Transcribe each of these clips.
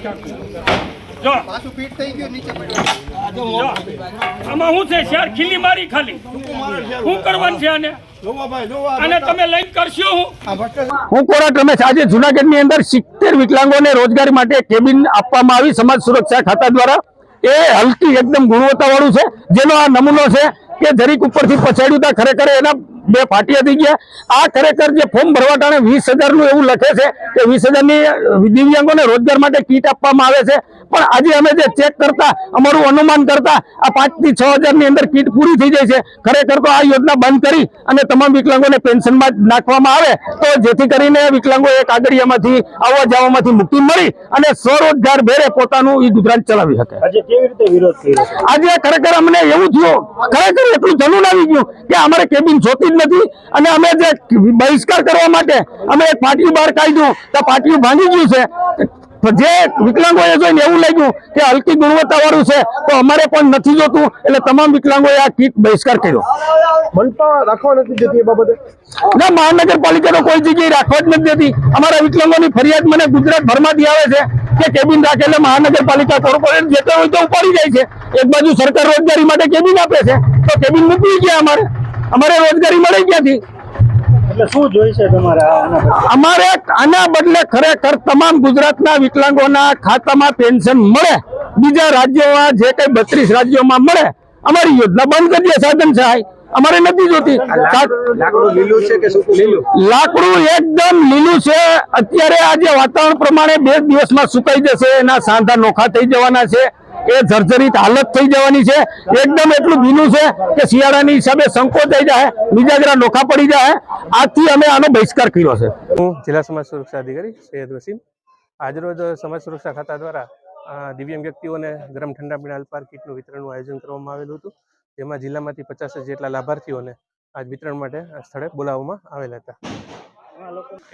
જો પાછું પીટ થઈ ગયું નીચે પડ્યું જો આમાં શું છે શેર ખીલી મારી ખાલી શું કરવાનું છે આને અને તમે લઈને કરશો હું કોરાટ રમેશ આજે જુનાગઢની અંદર 70 વિકલાંગોને રોજગારી માટે કેબિન આપવામાં આવી સમાજ સુરક્ષા ખાતા દ્વારા એ હલકી એકદમ ગુણવત્તા વાળું છે જેનો આ નમૂનો છે કે જરીક ઉપરથી પછાડ્યું હતા ખરેખર એના બે ફાટિયા થઈ ગયા આ ખરેખર જે ફોર્મ ભરવા ટાણે 20,000 નું એવું લખે છે કે 20,000 ની દિવ્યાંગોને રોજગાર માટે કીટ આપવામાં આવે છે પણ આજે અમે જે ચેક કરતા અમારું અનુમાન કરતા આ 5 થી 6,000 ની અંદર કીટ પૂરી થઈ જાય છે ખરેખર તો આ યોજના બંધ કરી અને તમામ વિકલાંગોને પેન્શનમાં નાખવામાં આવે તો જેથી કરીને વિકલાંગો એક આગળિયામાંથી આવવા જવામાંથી મુક્તિ મળી અને સ્વરોજગાર ભેરે પોતાનું ઈ ગુજરાન ચલાવી શકે આજે કેવી રીતે વિરોધ કર્યો આજે ખરેખર અમને એવું થયું ખરેખર એટલું જનૂન આવી ગયું કે અમારે કેબિન જોતી જ નથી અને અમે જે બહિષ્કાર કરવા માટે અમે એક પાટિયું બહાર કાઢ્યું તો પાટિયું ભાંગી ગયું છે જે વિકલાંગોએ જોઈને એવું લાગ્યું કે હલકી ગુણવત્તા વાળું છે તો અમારે પણ નથી જોતું એટલે તમામ વિકલાંગોએ આ કીટ બહિષ્કાર કર્યો મનપા રાખવા નથી દેતી એ બાબતે ના મહાનગરપાલિકા તો કોઈ જગ્યાએ રાખવા જ નથી દેતી અમારા વિકલાંગોની ફરિયાદ મને ગુજરાત ભરમાંથી આવે છે કે કેબિન રાખે એટલે મહાનગરપાલિકા કોર્પોરેટ જે હોય તો ઉપાડી જાય છે એક બાજુ સરકાર રોજગારી માટે કેબિન આપે છે તો કેબિન મૂકી ગયા અમારે રોજગારી મળે ક્યાંથી એટલે શું જોઈશે તમારે અમારે આના બદલે ખરેખર તમામ ગુજરાતના વિકલાંગોના ખાતામાં પેન્શન મળે બીજા રાજ્યોમાં જે કઈ 32 રાજ્યોમાં મળે અમારી યોજના બંધ કરી દે સાધન સહાય અમારે નથી જોતી લાકડું લીલું છે કે સૂકું લીલું લાકડું એકદમ લીલું છે અત્યારે આજે વાતાવરણ પ્રમાણે 2 દિવસમાં સુકાઈ જશે એના સાંધા નોખા થઈ જવાના છે એ જર્જરિત હાલત થઈ જવાની છે એકદમ એટલું ભીનું છે કે શિયાળાની હિસાબે સંકોચાઈ જાય બીજાગરા નોખા પડી જાય આથી અમે આનો બહિષ્કાર કર્યો છે હું જિલ્લા સમાજ સુરક્ષા અધિકારી સૈયદ વસીમ આજરોજ સમાજ સુરક્ષા ખાતા દ્વારા દિવ્યાંગ વ્યક્તિઓને ગરમ ઠંડા પીણા અલ્પાહાર કીટનું વિતરણનું આયોજન કરવામાં આવેલું હતું જેમાં જિલ્લામાંથી 50 જેટલા લાભાર્થીઓને આજ વિતરણ માટે આ સ્થળે બોલાવવામાં આવેલા હતા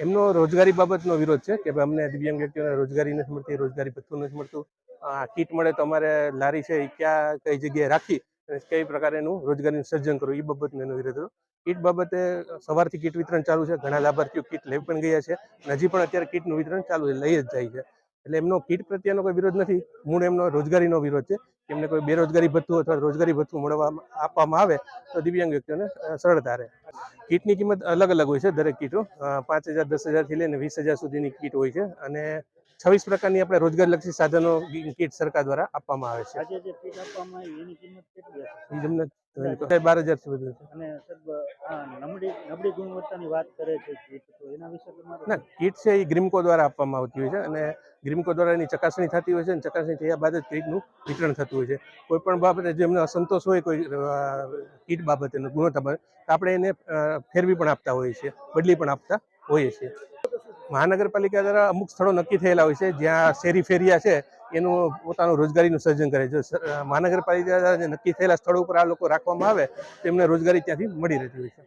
એમનો રોજગારી બાબતનો વિરોધ છે કે અમને દિવ્યાંગ વ્યક્તિઓને રોજગારી નથી મળતી રોજગારી ભથ્થું નથી મળતું કીટ મળે તો અમારે લારી છે એ કઈ જગ્યાએ રાખી અને કઈ પ્રકારે એનું રોજગારીનું સર્જન કરવું એ બાબતનો એનો વિરોધ હતો કીટ બાબતે સવારથી કીટ વિતરણ ચાલુ છે ઘણા લાભાર્થીઓ કીટ લઈ પણ ગયા છે અને હજી પણ અત્યારે કીટનું વિતરણ ચાલુ છે લઈ જ જાય છે એટલે એમનો કીટ પ્રત્યેનો કોઈ વિરોધ નથી મૂળ એમનો રોજગારીનો વિરોધ છે એમને કોઈ બેરોજગારી ભથ્થું અથવા રોજગારી ભથ્થું આપવામાં આવે તો દિવ્યાંગ વ્યક્તિઓને સરળતા રહે કીટની કિંમત અલગ અલગ હોય છે દરેક કીટો 5,000 10,000 થી લઈને 20,000 સુધીની કીટ હોય છે અને 26 પ્રકારની આપણે રોજગારલક્ષી સાધનો કીટ સરકાર દ્વારા આપવામાં આવે છે આજે જે કીટ આપવામાં આવી એની કિંમત કેટલી હશે તમને 12,000 થી વધુ અને નબળી ગુણવત્તાની વાત કરે છે કીટ તો એના વિશે ના કીટ છે એ ગ્રીમકો દ્વારા આપવામાં આવતી હોય છે અને ગ્રીમકો દ્વારા એની ચકાસણી થતી હોય છે અને ચકાસણી થયા બાદ જ કીટનું વિતરણ થતું હોય છે કોઈ પણ બાબતે જેમને અસંતોષ હોય કોઈ કીટ બાબતેનો ગુણવત્તા બાબતે આપણે એને ફેરવી પણ આપતા હોઈએ છીએ બદલી પણ આપતા હોઈએ છીએ મહાનગરપાલિકા દ્વારા અમુક સ્થળો નક્કી થયેલા હોય છે જ્યાં શેરી ફેરિયા છે એનું પોતાનું રોજગારીનું સર્જન કરે છે મહાનગરપાલિકા દ્વારા જે નક્કી થયેલા સ્થળો ઉપર આ લોકો રાખવામાં આવે તેમને રોજગારી ત્યાંથી મળી રહેતી હોય છે